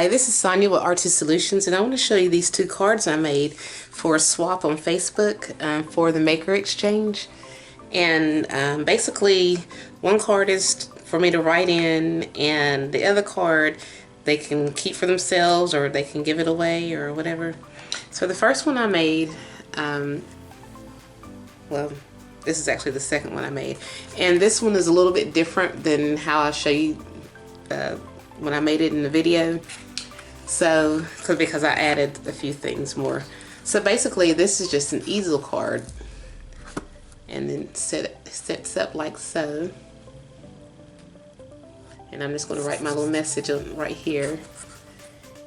Hi, this is Sonia with Artist Solutions, and I want to show you these two cards I made for a swap on Facebook for the Maker Exchange. And basically, one card is for me to write in, and the other card they can keep for themselves or they can give it away or whatever. So the first one I made, well, this is actually the second one I made, and this one is a little bit different than how I show you when I made it in the video. So, because I added a few things more. So basically, this is just an easel card, and then sets up like so. And I'm just going to write my little message on right here.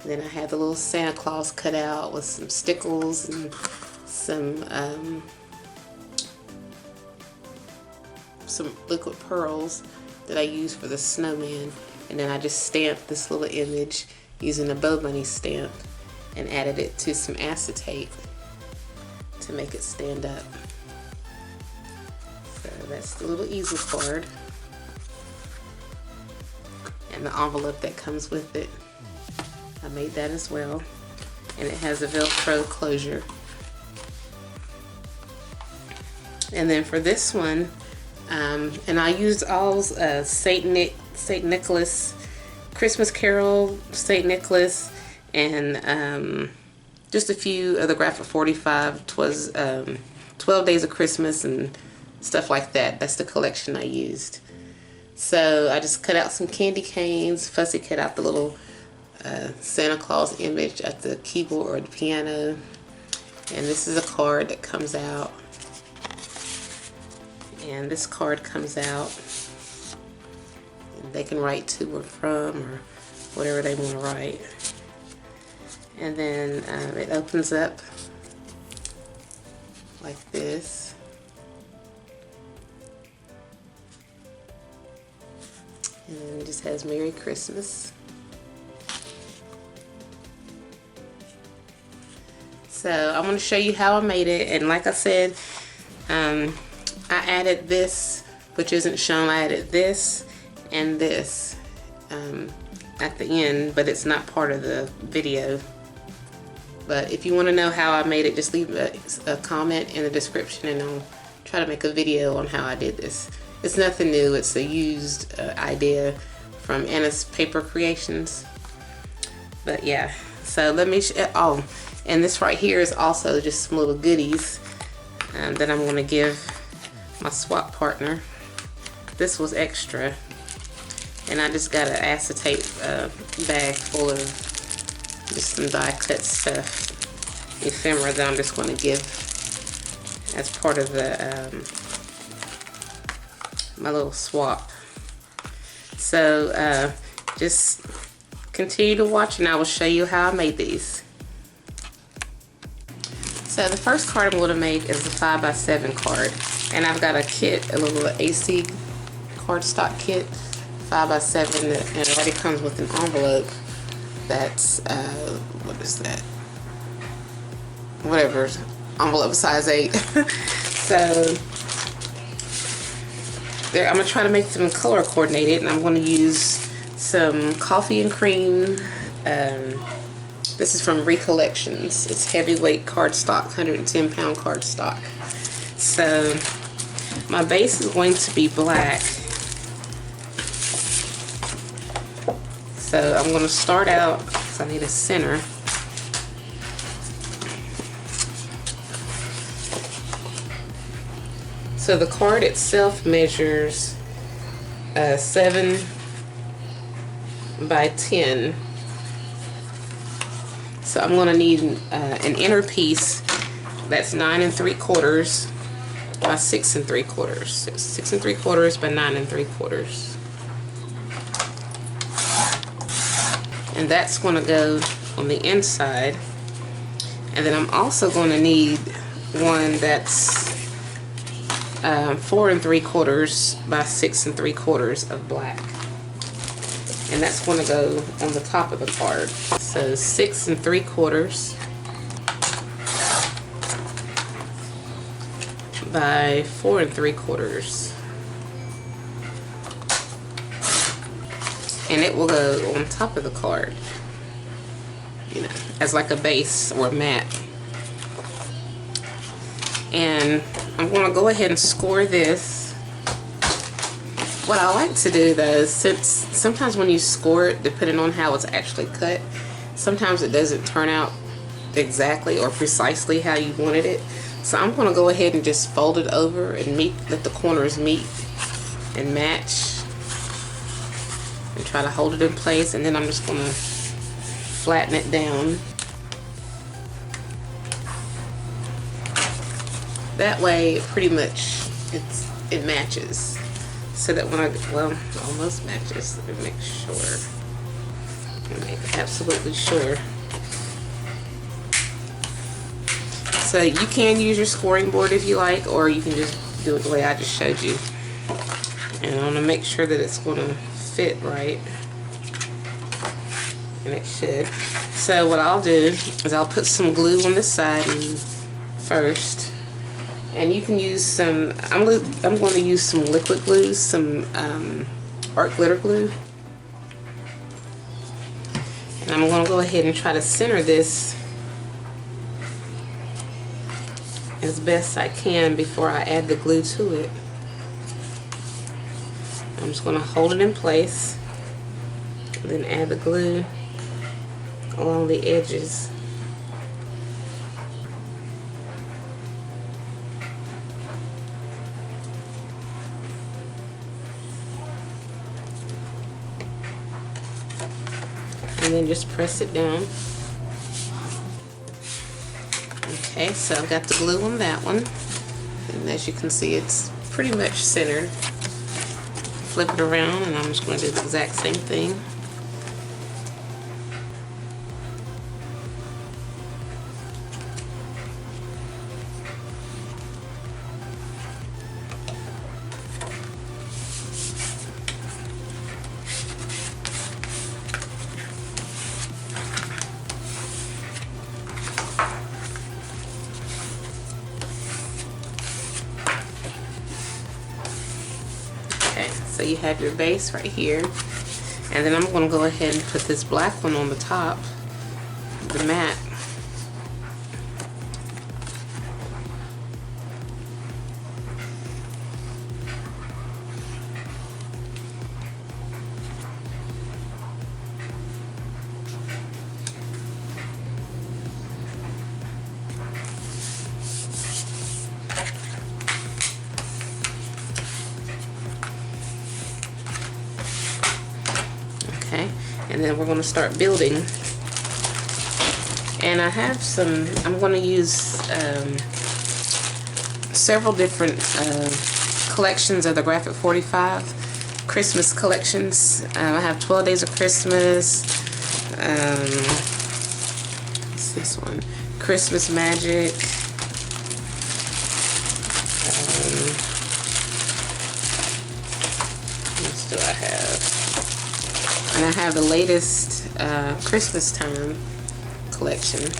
And then I have the little Santa Claus cut out with some Stickles and some liquid pearls that I use for the snowman. And then I just stamped this little image using a BoBunny stamp and added it to some acetate to make it stand up. So that's the little easel card and the envelope that comes with it. I made that as well, and it has a Velcro closure. And then for this one, and I used all Saint Nicholas, Christmas Carol, Saint Nicholas, and just a few of the Graphic 45. 12 Days of Christmas and stuff like that. That's the collection I used. So I just cut out some candy canes, fussy cut out the little Santa Claus image at the keyboard or the piano. And this is a card that comes out. And this card comes out. And they can write to or from or whatever they want to write. And then it opens up like this. And then it just has Merry Christmas. So I'm going to show you how I made it. And like I said, I added this, which isn't shown. I added this and this at the end, but it's not part of the video. But if you want to know how I made it, just leave a comment in the description and I'll try to make a video on how I did this. It's nothing new. It's a used idea from Anna's Paper Creations. But yeah, so let me oh, and this right here is also just some little goodies that I'm going to give my swap partner. This was extra, and I just got an acetate bag full of just some die cut stuff, ephemera, that I'm just going to give as part of the my little swap. So just continue to watch and I will show you how I made these. So the first card I'm going to make is the 5x7 card, and I've got a kit, a little AC cardstock kit, 5x7, and it already comes with an envelope that's what is that? Whatever, envelope size 8. So there, I'm gonna try to make them color coordinated, and I'm going to use some coffee and cream. This is from Recollections. It's heavyweight cardstock, 110-pound cardstock. So my base is going to be black. So I'm going to start out, because I need a center. So the card itself measures 7 by 10. So I'm going to need an inner piece that's 9 3/4 by 6 3/4. 6 3/4 by 9 3/4. And that's going to go on the inside. And then I'm also going to need one that's 4 3/4 by 6 3/4 of black. And that's going to go on the top of the card. So 6 3/4 by 4 3/4. And it will go on top of the card. you know, as like a base or a mat. And I'm going to go ahead and score this. What I like to do though, since sometimes when you score it, depending on how it's actually cut, sometimes it doesn't turn out exactly or precisely how you wanted it. So I'm going to go ahead and just fold it over and let the corners meet and match, and try to hold it in place. And then I'm just going to flatten it down. That way, pretty much it matches. So that when well, almost matches. Let me make sure. Make absolutely sure. So you can use your scoring board if you like, or you can just do it the way I just showed you. And I want to make sure that it's going to fit right. And it should. So what I'll do is I'll put some glue on this side first. And you can use some, I'm going to use some liquid glue, some art glitter glue. And I'm going to go ahead and try to center this as best I can before I add the glue to it. I'm just going to hold it in place and then add the glue along the edges. And then just press it down. Okay, so I've got the glue on that one. And as you can see, it's pretty much centered. Flip it around, and I'm just going to do the exact same thing. So you have your base right here, and then I'm going to go ahead and put this black one on the top, the mat. And then we're going to start building. And I have some, I'm going to use several different collections of the Graphic 45 Christmas collections. I have 12 Days of Christmas. What's this one? Christmas Magic. What else do I have? And I have the latest Christmas time collection.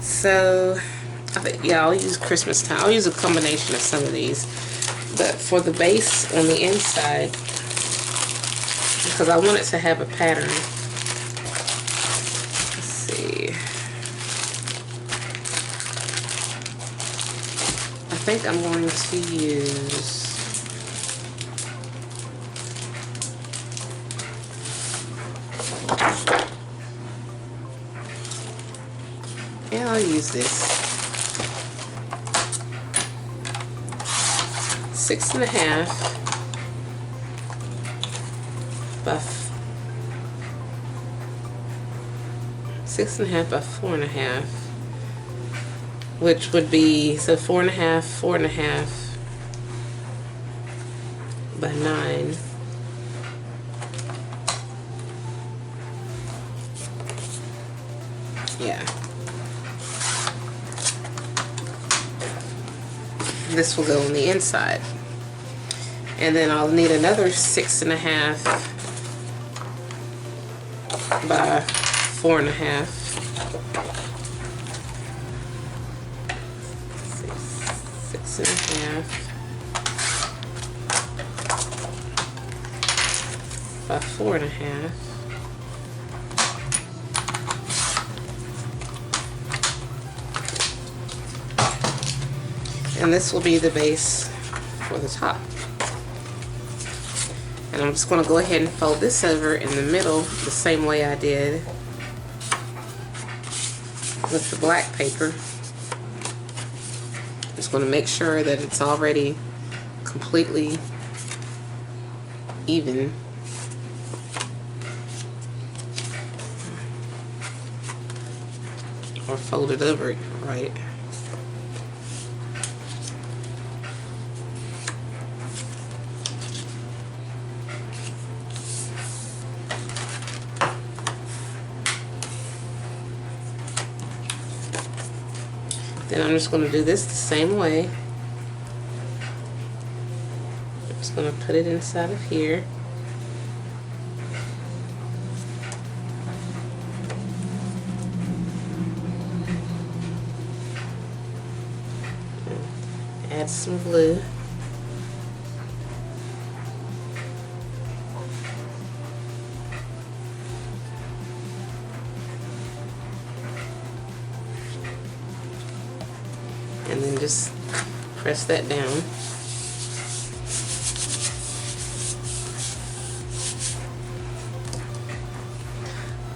So, I think, yeah, I'll use Christmas time. I'll use a combination of some of these. But for the base on the inside, because I want it to have a pattern. Let's see. I think I'm going to use... Yeah, I'll use this 6.5 by 6.5 by 4.5, which would be, so 4.5, 4.5 by 9. Yeah. This will go on the inside. And then I'll need another 6.5 by 4.5. 6.5 by 4.5. And this will be the base for the top. And I'm just going to go ahead and fold this over in the middle the same way I did with the black paper. Just going to make sure that it's already completely even. Or fold it over right. Then I'm just going to do this the same way. I'm just going to put it inside of here. Add some glue. And then just press that down.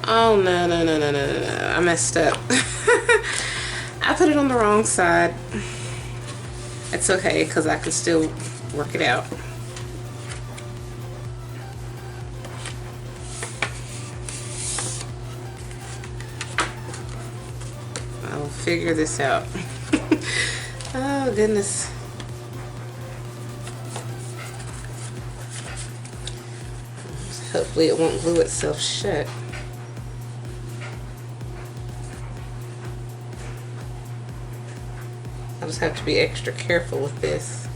Oh, no, no, no, no, no, no, no. I messed up. I put it on the wrong side. It's okay, because I can still work it out. I'll figure this out. Oh, goodness. Hopefully it won't glue itself shut. I just have to be extra careful with this.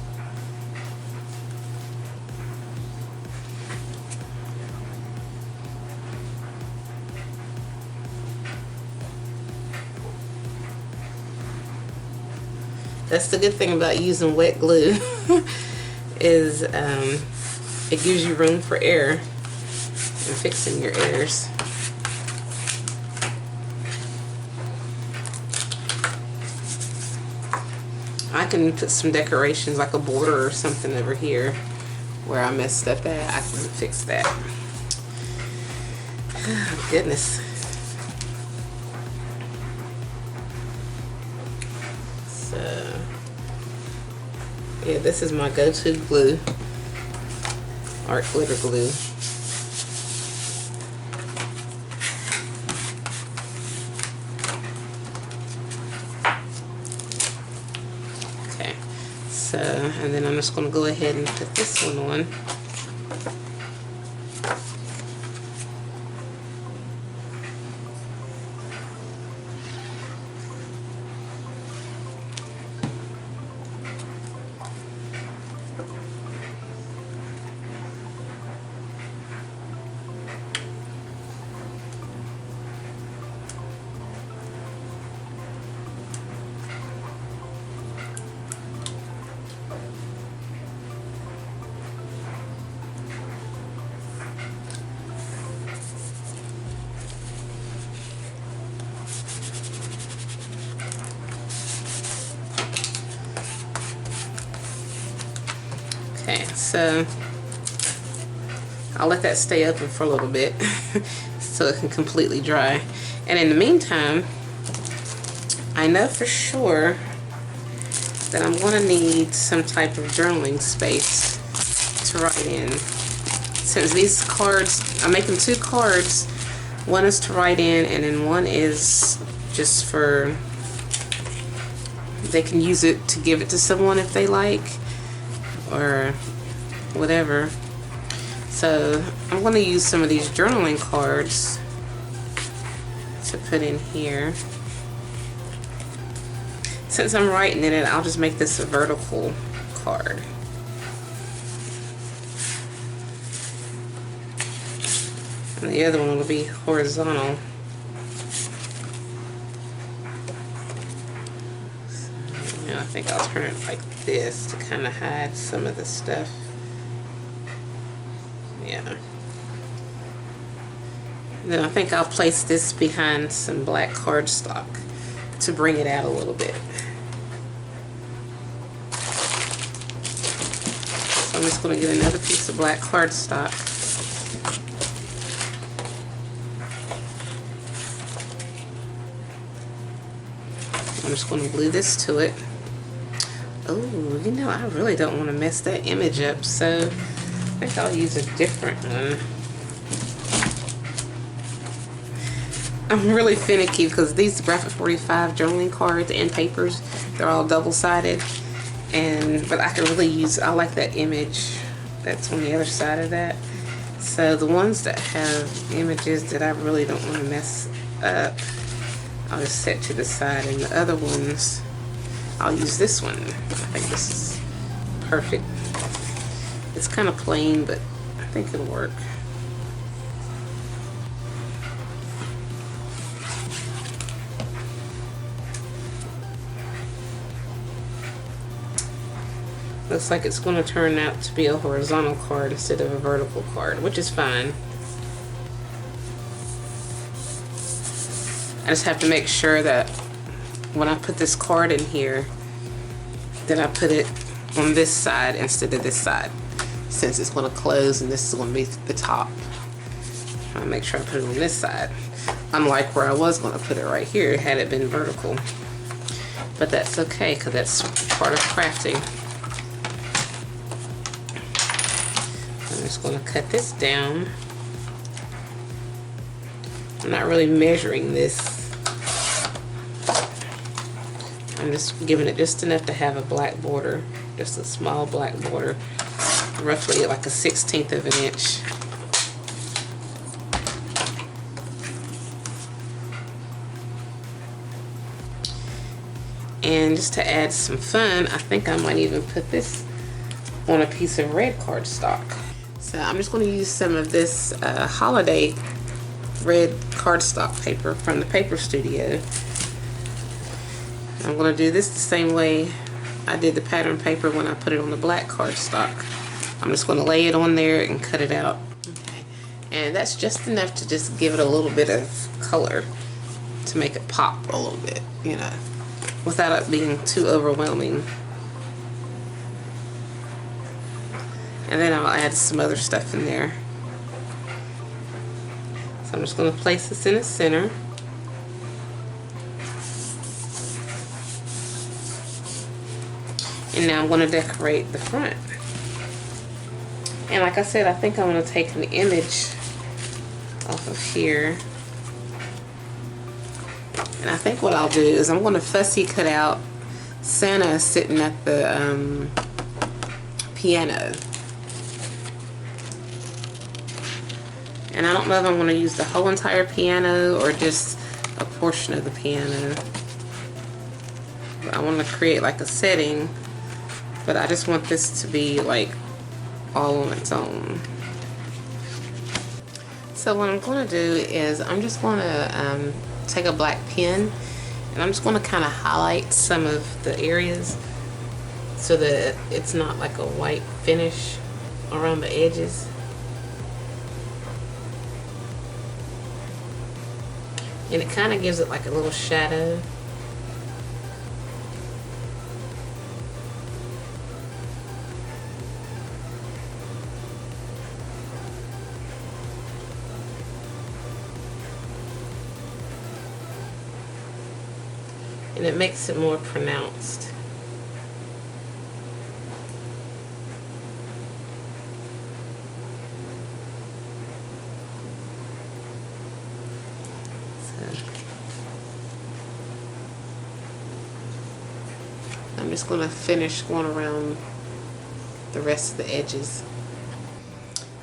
That's the good thing about using wet glue is it gives you room for error in fixing your errors. I can put some decorations like a border or something over here where I messed up at. I can fix that. Oh, goodness. So, yeah, this is my go-to glue, art glitter glue. So, and then I'm just going to go ahead and put this one on. Okay, so I'll let that stay open for a little bit so it can completely dry. And in the meantime, I know for sure that I'm going to need some type of journaling space to write in. Since these cards, I'm making 2 cards. One is to write in, and then one is just for, they can use it to give it to someone if they like, or whatever. So I'm going to use some of these journaling cards to put in here. Since I'm writing in it, I'll just make this a vertical card. And the other one will be horizontal. So, I think I'll turn it like this to kind of hide some of the stuff. Yeah. And then I think I'll place this behind some black cardstock to bring it out a little bit. I'm just going to get another piece of black cardstock. I'm just going to glue this to it. Oh, you know, I really don't want to mess that image up, so I think I'll use a different one. I'm really finicky because these Graphic 45 journaling cards and papers, they're all double-sided. But I can really use, I like that image that's on the other side of that. So the ones that have images that I really don't want to mess up, I'll just set to the side, and the other ones, I'll use this one. I think this is perfect. It's kind of plain, but I think it'll work. Looks like it's going to turn out to be a horizontal card instead of a vertical card, which is fine. I just have to make sure that when I put this card in here, that I put it on this side instead of this side, since it's going to close and this is going to be the top. I'll make sure I put it on this side, unlike where I was going to put it right here had it been vertical. But that's okay, because that's part of crafting. I'm just going to cut this down. I'm not really measuring this. I'm just giving it just enough to have a black border, just a small black border, roughly like a 1/16 of an inch. And just to add some fun, I think I might even put this on a piece of red cardstock. So I'm just going to use some of this holiday red cardstock paper from the Paper Studio. I'm going to do this the same way I did the pattern paper when I put it on the black cardstock. I'm just going to lay it on there and cut it out. Okay. And that's just enough to just give it a little bit of color to make it pop a little bit, you know, without it being too overwhelming. And then I'll add some other stuff in there. So I'm just going to place this in the center. And now I'm going to decorate the front. And like I said, I think I'm going to take an image off of here. And I think what I'll do is I'm going to fussy cut out Santa sitting at the piano. And I don't know if I'm going to use the whole entire piano or just a portion of the piano. But I want to create like a setting, but I just want this to be like all on its own. So what I'm going to do is I'm just going to take a black pen and I'm just going to kind of highlight some of the areas so that it's not like a white finish around the edges. And it kind of gives it like a little shadow. And it makes it more pronounced. I'm just going to finish going around the rest of the edges.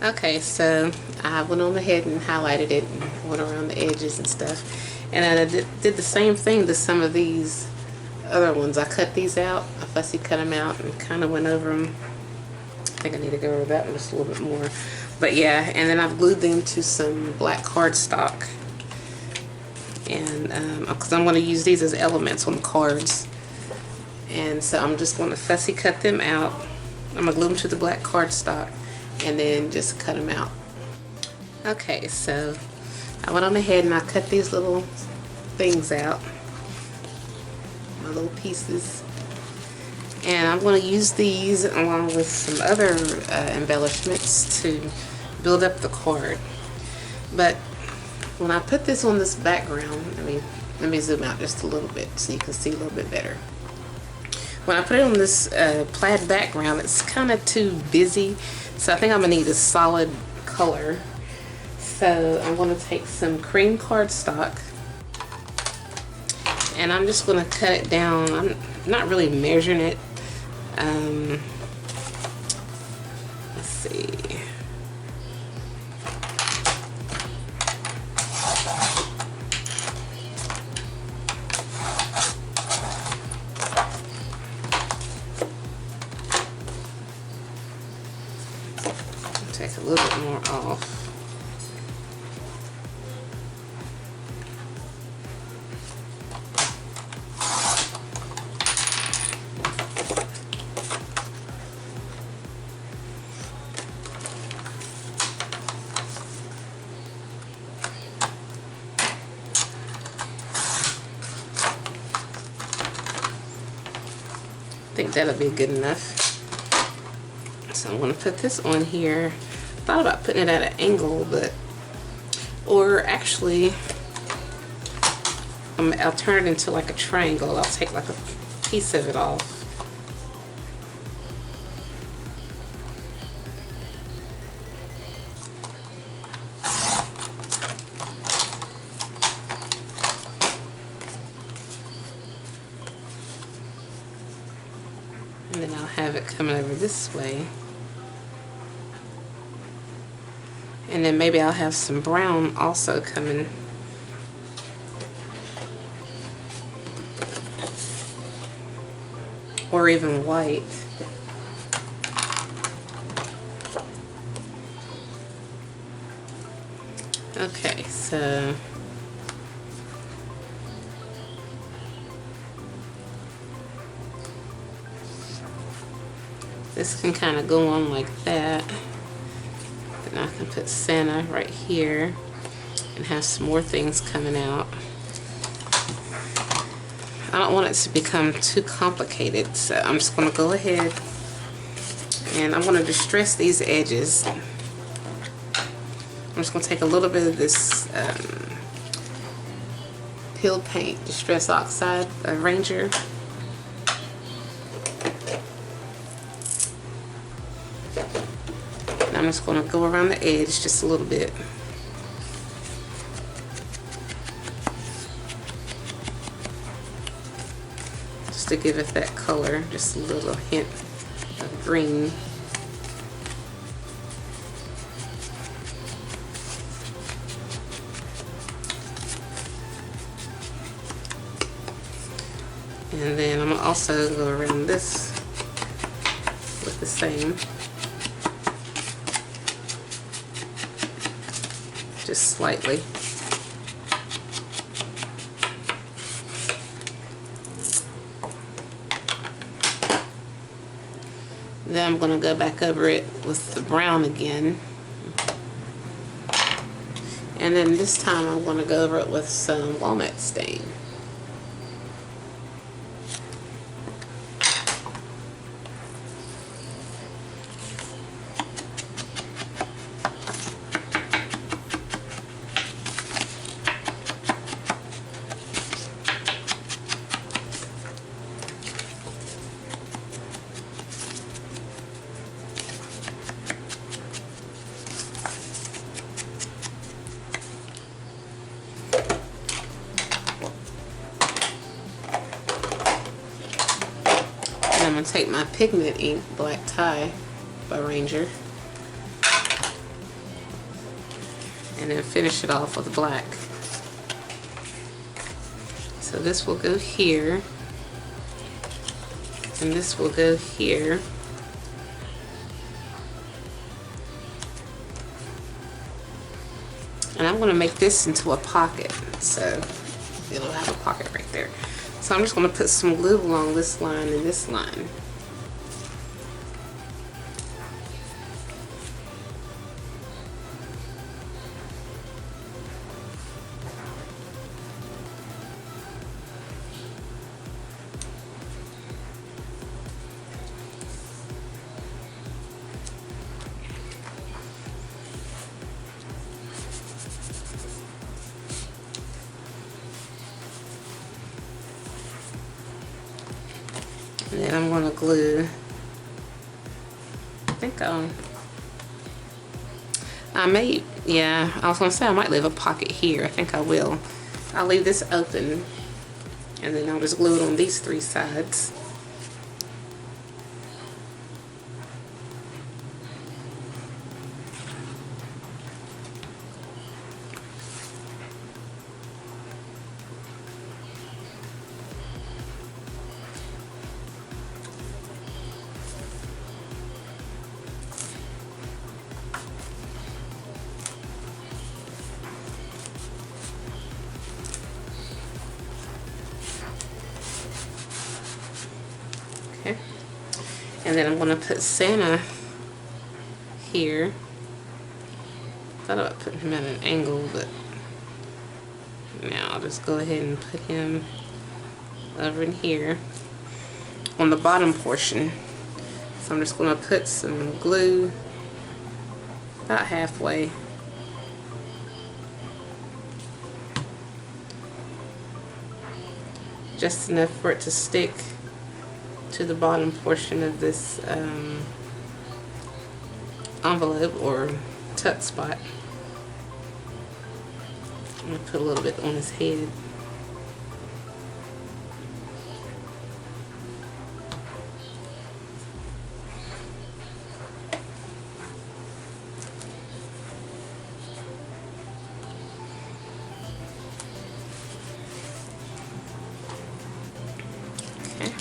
Okay, so I went on ahead and highlighted it and went around the edges and stuff. And I did the same thing to some of these other ones. I cut these out, I fussy cut them out and kind of went over them. I think I need to go over that one just a little bit more. But yeah, and then I've glued them to some black cardstock. And because I'm going to use these as elements on the cards. And so I'm just going to fussy cut them out. I'm going to glue them to the black cardstock and then just cut them out. Okay, so I went on ahead and I cut these little things out, my little pieces. And I'm going to use these along with some other embellishments to build up the card. But when I put this on this background, let me zoom out just a little bit so you can see a little bit better. When I put it on this plaid background, it's kind of too busy, so I think I'm going to need a solid color. So I'm going to take some cream cardstock, and I'm just going to cut it down. I'm not really measuring it. Let's see. Take a little bit more off. I think that'll be good enough. So I'm going to put this on here. Thought about putting it at an angle, but, or actually, I'll turn it into like a triangle. I'll take like a piece of it off. And then I'll have it coming over this way. And then maybe I'll have some brown also coming. Or even white. Okay, so this can kind of go on like that. Then I can put Santa right here and have some more things coming out. I don't want it to become too complicated, so I'm just going to go ahead and I'm going to distress these edges. I'm just going to take a little bit of this Peel Paint Distress Oxide Ranger. And I'm just going to go around the edge just a little bit. To give it that color, just a little hint of green. And then I'm gonna also go around this with the same, just slightly. Then I'm going to go back over it with the brown again. And then this time I'm going to go over it with some walnut stain. I'm going to take my pigment ink, Black Tie by Ranger, and then finish it off with black. So this will go here, and this will go here. And I'm going to make this into a pocket, so it'll have a pocket right there. So I'm just going to put some glue along this line and this line. And then I'm going to glue, I think I may, yeah, I was going to say I might leave a pocket here. I think I will. I'll leave this open, and then I'll just glue it on these 3 sides. Okay. And then I'm going to put Santa here. Thought about putting him at an angle, but now I'll just go ahead and put him over in here on the bottom portion. So I'm just going to put some glue about halfway. Just enough for it to stick to the bottom portion of this envelope or tuck spot. I'm going to put a little bit on his head. Okay.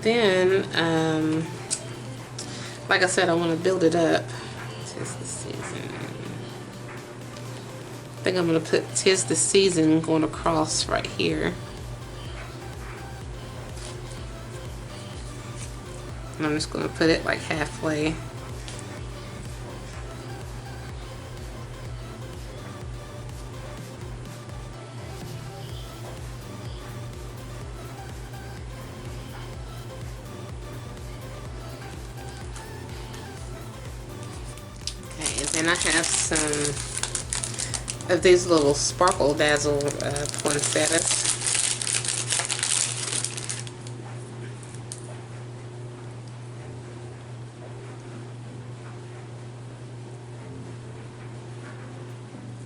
Then, like I said, I want to build it up. 'Tis the season. I think I'm going to put 'tis the season going across right here. And I'm just going to put it like halfway. And I have some of these little sparkle dazzle poinsettias.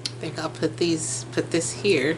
I think I'll put this here.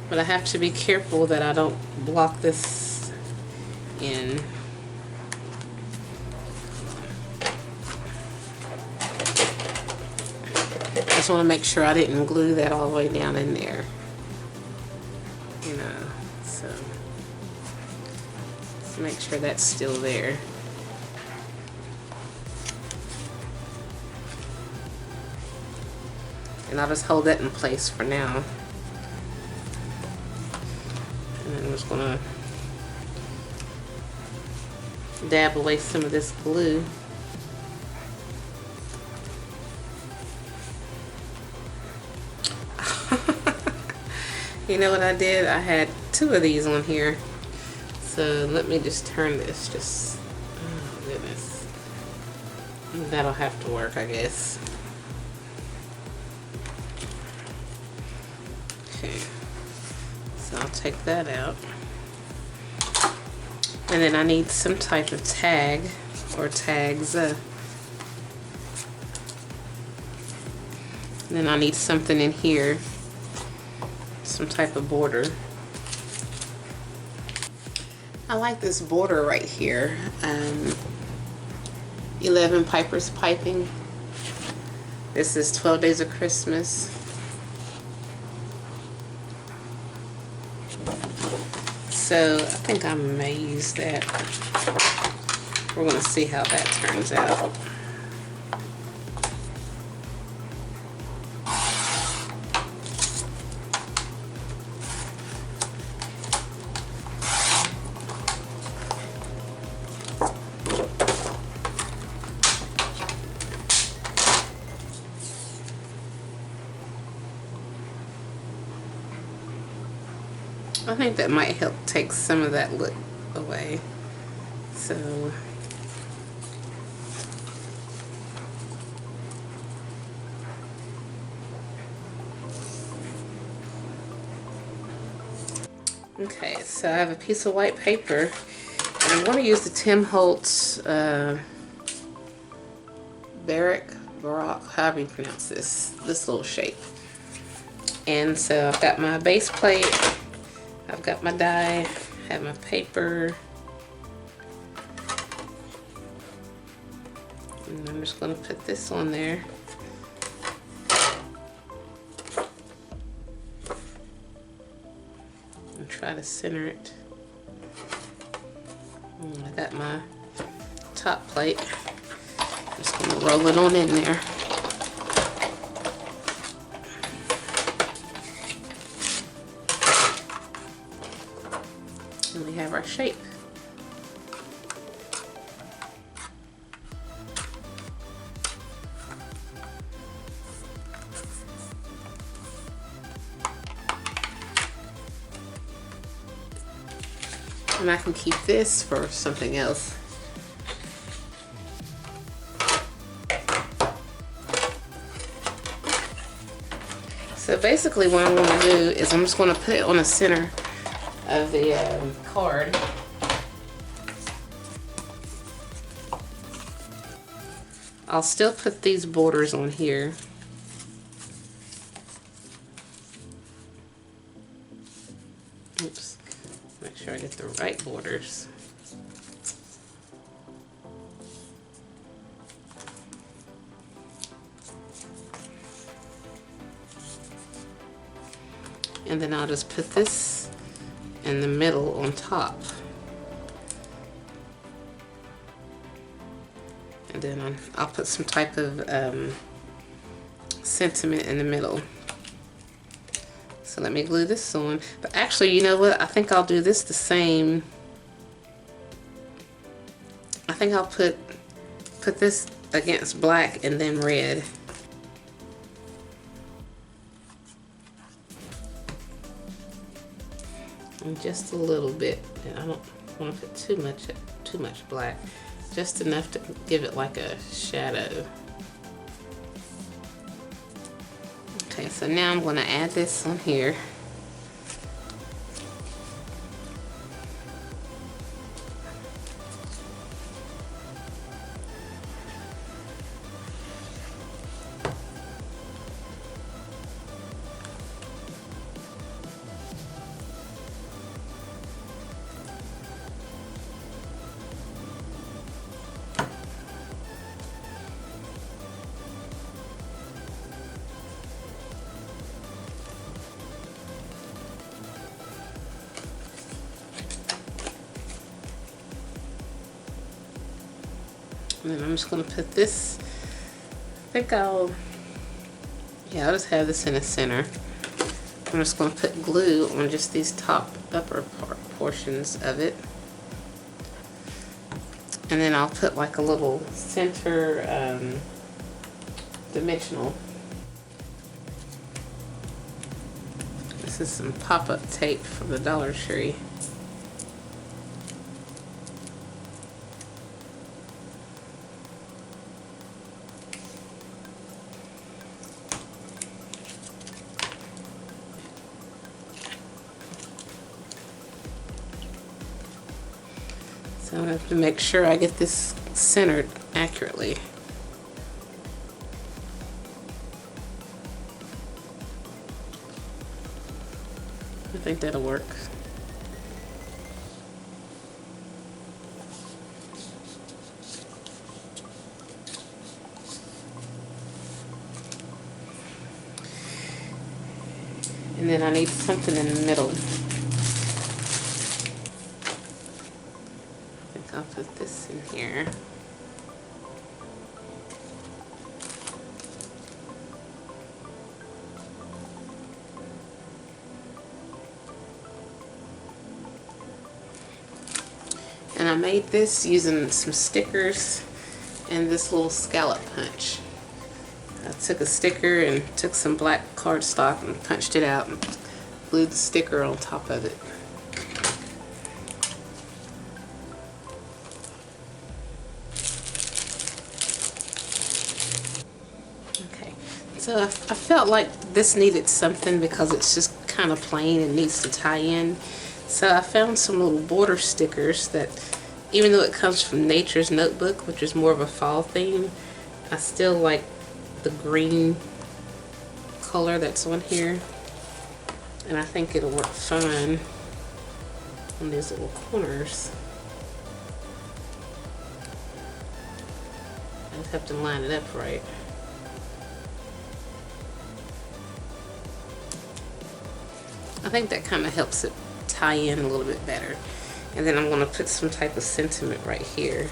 But I have to be careful that I don't block this in. I just want to make sure I didn't glue that all the way down in there. You know, so let's make sure that's still there. And I'll just hold that in place for now. And I'm just gonna dab away some of this glue. You know what I did? I had 2 of these on here. So let me just turn this. Just, oh goodness. That'll have to work, I guess. Okay. So I'll take that out. And then I need some type of tag or tags. And then I need something in here. Some type of border. I like this border right here. 11 Piper's Piping. This is 12 Days of Christmas. So I think I may use that. We're going to see how that turns out. I think that might help take some of that look away. So okay, so I have a piece of white paper, and I'm going to use the Tim Holtz Baroque, however you pronounce this little shape. And so I've got my base plate, I've got my die, I have my paper, and I'm just going to put this on there. And try to center it. And I got my top plate. I'm just going to roll it on in there. And we have our shape. And I can keep this for something else. So basically what I'm going to do is I'm just going to put it on the center of the card. I'll still put these borders on here. Oops. Make sure I get the right borders. And then I'll just put this in the middle on top. And then I'll put some type of sentiment in the middle. So let me glue this on. But actually, you know what? I think I'll do this the same. I think I'll put this against black and then red. And just a little bit. And I don't want to put too much black. Just enough to give it like a shadow. Okay, so now I'm going to add this on here. And then I'm just going to put this, I'll just have this in the center. I'm just going to put glue on just these upper portions of it. And then I'll put like a little center dimensional. This is some pop-up tape from the Dollar Tree. So I have to make sure I get this centered accurately. I think that'll work. And then I need something in the middle. I'll put this in here. And I made this using some stickers and this little scallop punch. I took a sticker and took some black cardstock and punched it out and glued the sticker on top of it. So I felt like this needed something because it's just kind of plain and needs to tie in. So I found some little border stickers that, even though it comes from Nature's Notebook, which is more of a fall theme, I still like the green color that's on here. And I think it'll work fine on these little corners. I just have to line it up right. I think that kind of helps it tie in a little bit better. And then I'm going to put some type of sentiment right here.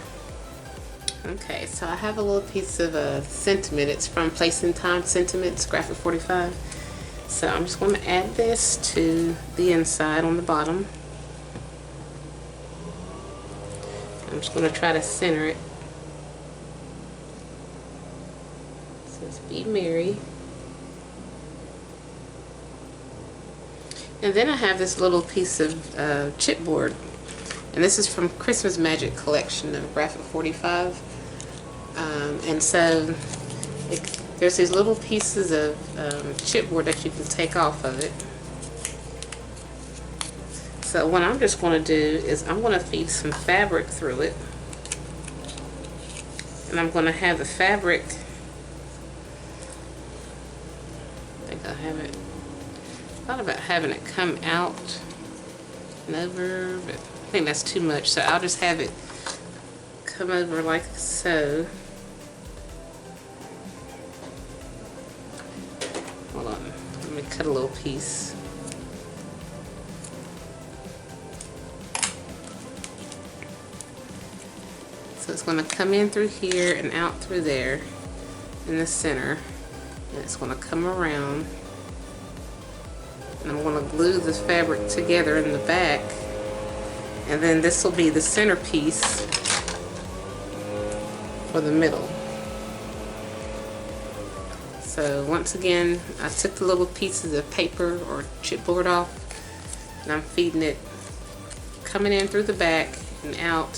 Okay, so I have a little piece of sentiment. It's from Place and Time Sentiments, Graphic 45. So I'm just going to add this to the inside on the bottom. I'm just going to try to center it. It says, "Be merry." And then I have this little piece of chipboard, and this is from Christmas Magic collection of Graphic 45. And so there's these little pieces of chipboard that you can take off of it. So what I'm just going to do is I'm going to feed some fabric through it, and I'm going to have the fabric. I think I have it. Thought about having it come out and over, but I think that's too much, so I'll just have it come over like so. Hold on, let me cut a little piece. So it's going to come in through here and out through there in the center, and it's going to come around. And I'm going to glue the fabric together in the back, and then this will be the centerpiece for the middle. So once again, I took the little pieces of paper or chipboard off, and I'm feeding it, coming in through the back and out.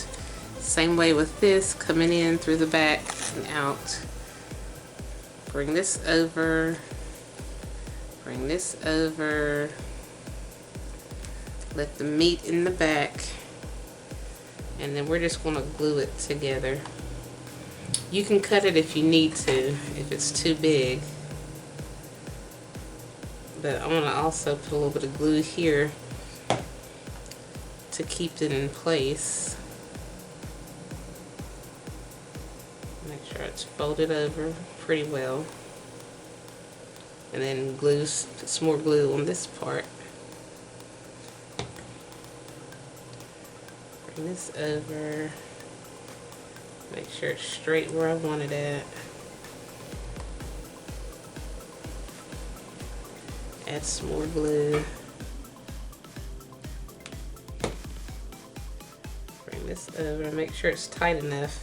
Same way with this, coming in through the back and out. Bring this over. Bring this over, let the meat in the back, and then we're just going to glue it together. You can cut it if you need to, if it's too big. But I want to also put a little bit of glue here to keep it in place. Make sure it's folded over pretty well. And then put some more glue on this part. Bring this over. Make sure it's straight where I want it at. Add some more glue. Bring this over. Make sure it's tight enough.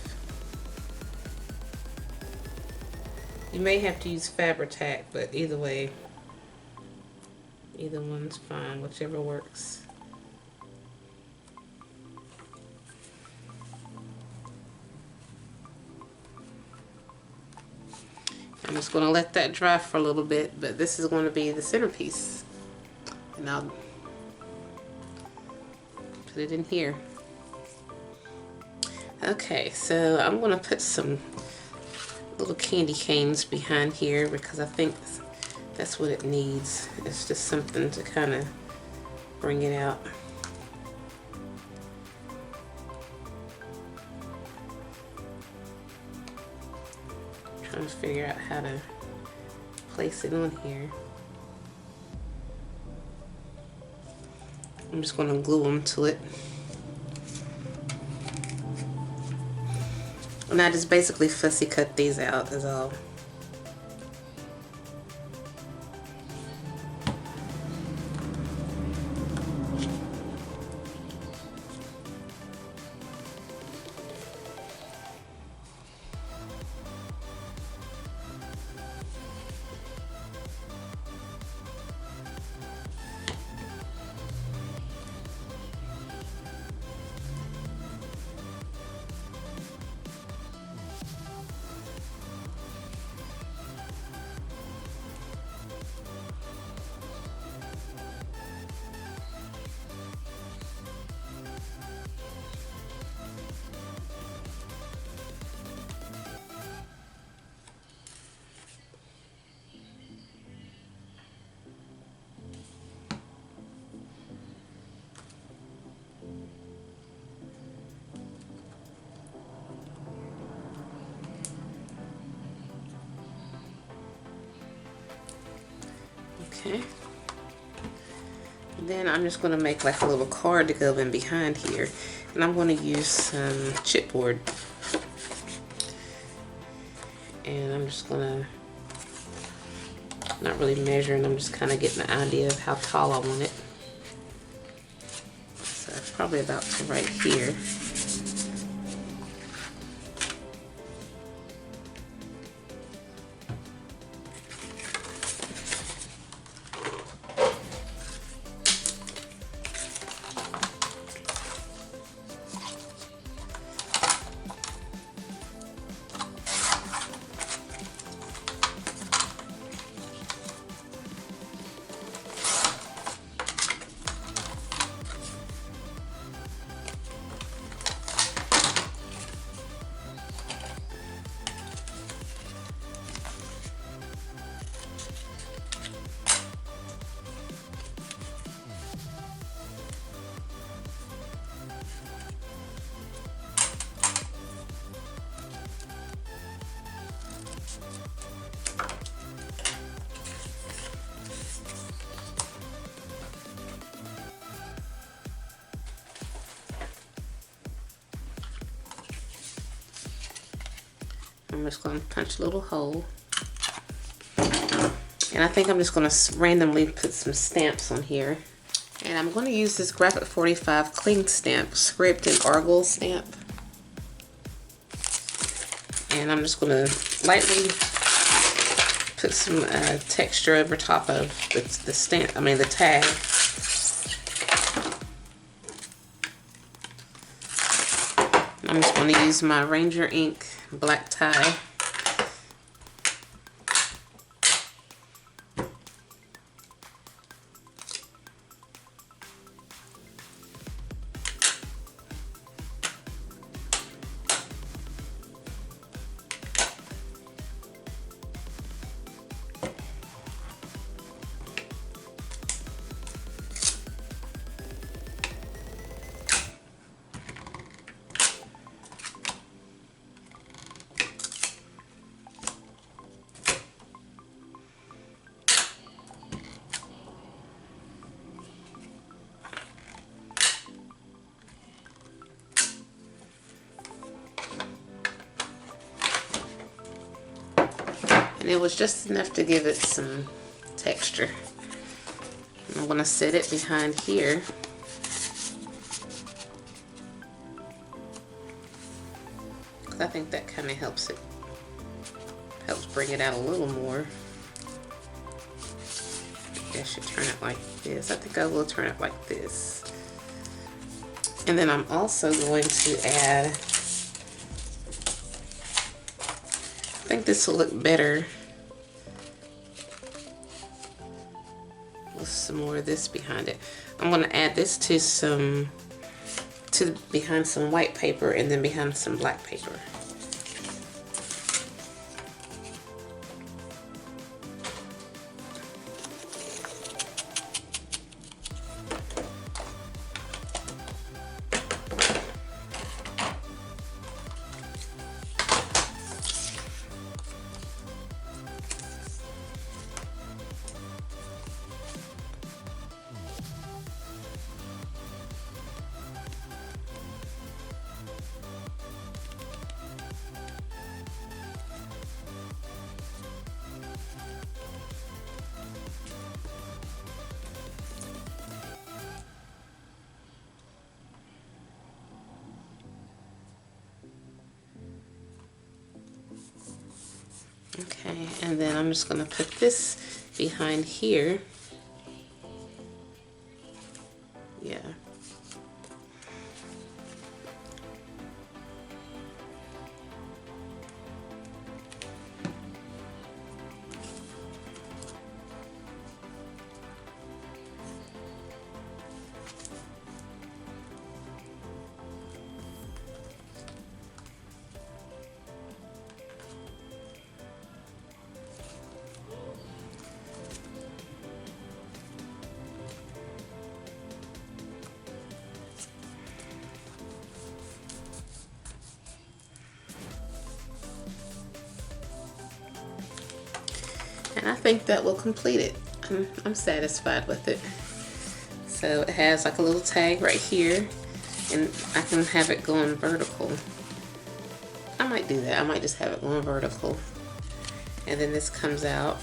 You may have to use Fabri-Tac, but either way, either one's fine, whichever works. I'm just going to let that dry for a little bit, but this is going to be the centerpiece. And I'll put it in here. Okay, so I'm going to put some little candy canes behind here because I think that's what it needs. It's just something to kind of bring it out. Trying to figure out how to place it on here. I'm just going to glue them to it. And I just basically fussy cut these out is all. Okay. Then I'm just going to make like a little card to go in behind here. And I'm going to use some chipboard. And I'm just going to, not really measuring, I'm just kind of getting the idea of how tall I want it. So probably about to right here. I'm just going to punch a little hole. And I think I'm just going to randomly put some stamps on here. And I'm going to use this Graphic 45 cling stamp, script and Argyle stamp. And I'm just going to lightly put some texture over top of the stamp, the tag. I'm just going to use my Ranger ink black tie. And it was just enough to give it some texture. And I'm going to set it behind here. Because I think that kind of helps bring it out a little more. I guess you turn it like this. I think I will turn it like this. And then I'm also going to add, I think this will look better with some more of this behind it. I'm going to add this to behind some white paper and then behind some black paper. Okay, and then I'm just going to put this behind here. Yeah. And I think that will complete it. I'm satisfied with it. So it has like a little tag right here, and I can have it going vertical. I might do that. I might just have it going vertical. And then this comes out.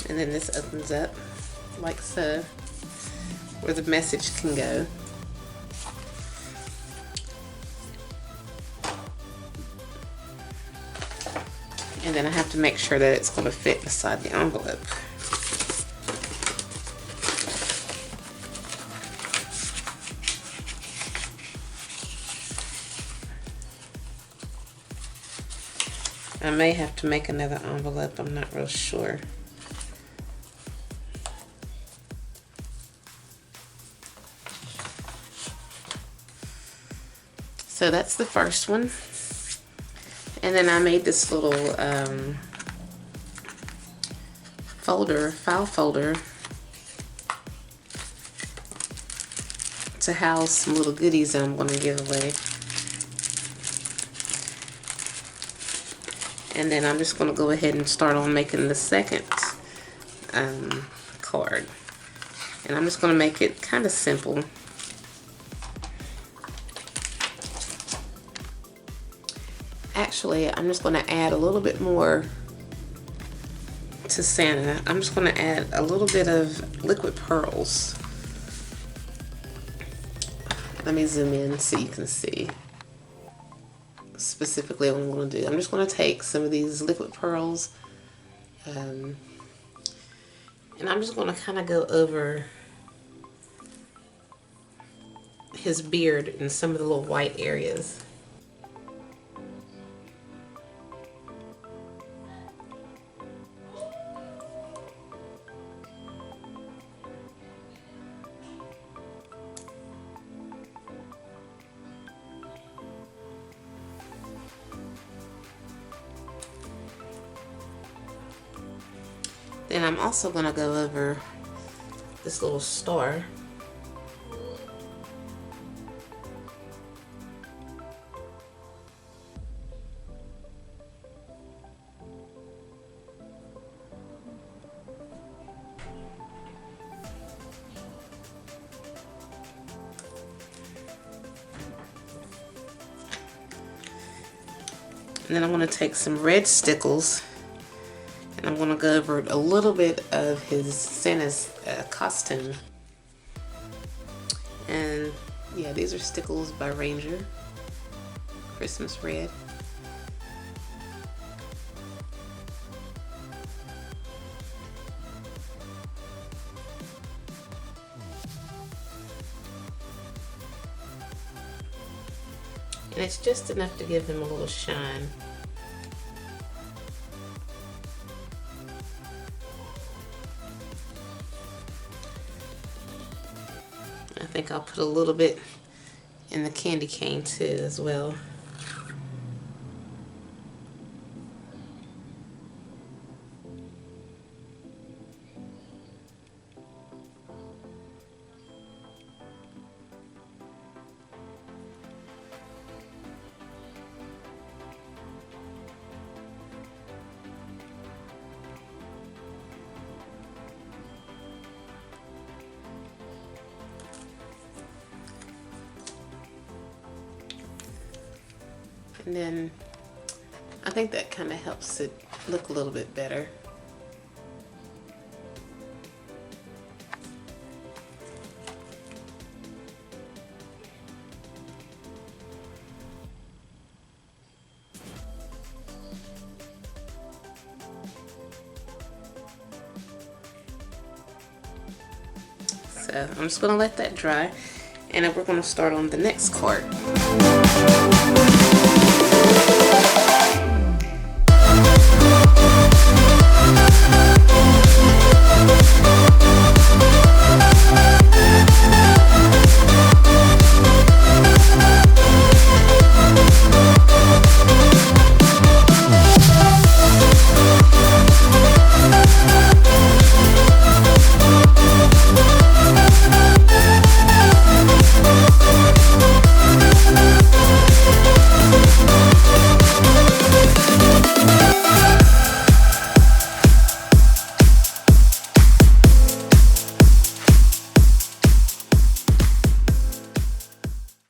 And then this opens up like so, where the message can go. And then I have to make sure that it's going to fit inside the envelope. I may have to make another envelope, I'm not real sure. So that's the first one. And then I made this little file folder to house some little goodies that I'm going to give away. And then I'm just going to go ahead and start on making the second card. And I'm just going to make it kind of simple. Actually, I'm just going to add a little bit more to Santa. I'm just going to add a little bit of liquid pearls. Let me zoom in so you can see specifically what I'm going to do. I'm just going to take some of these liquid pearls and I'm just going to kind of go over his beard and some of the little white areas. Then I'm also going to go over this little star. And then I'm going to take some red Stickles. And I'm going to go over a little bit of his Santa's costume. And yeah, these are Stickles by Ranger. Christmas red. And it's just enough to give him a little shine. I think I'll put a little bit in the candy cane too as well. And then I think that kind of helps it look a little bit better. So I'm just going to let that dry, and then we're going to start on the next card.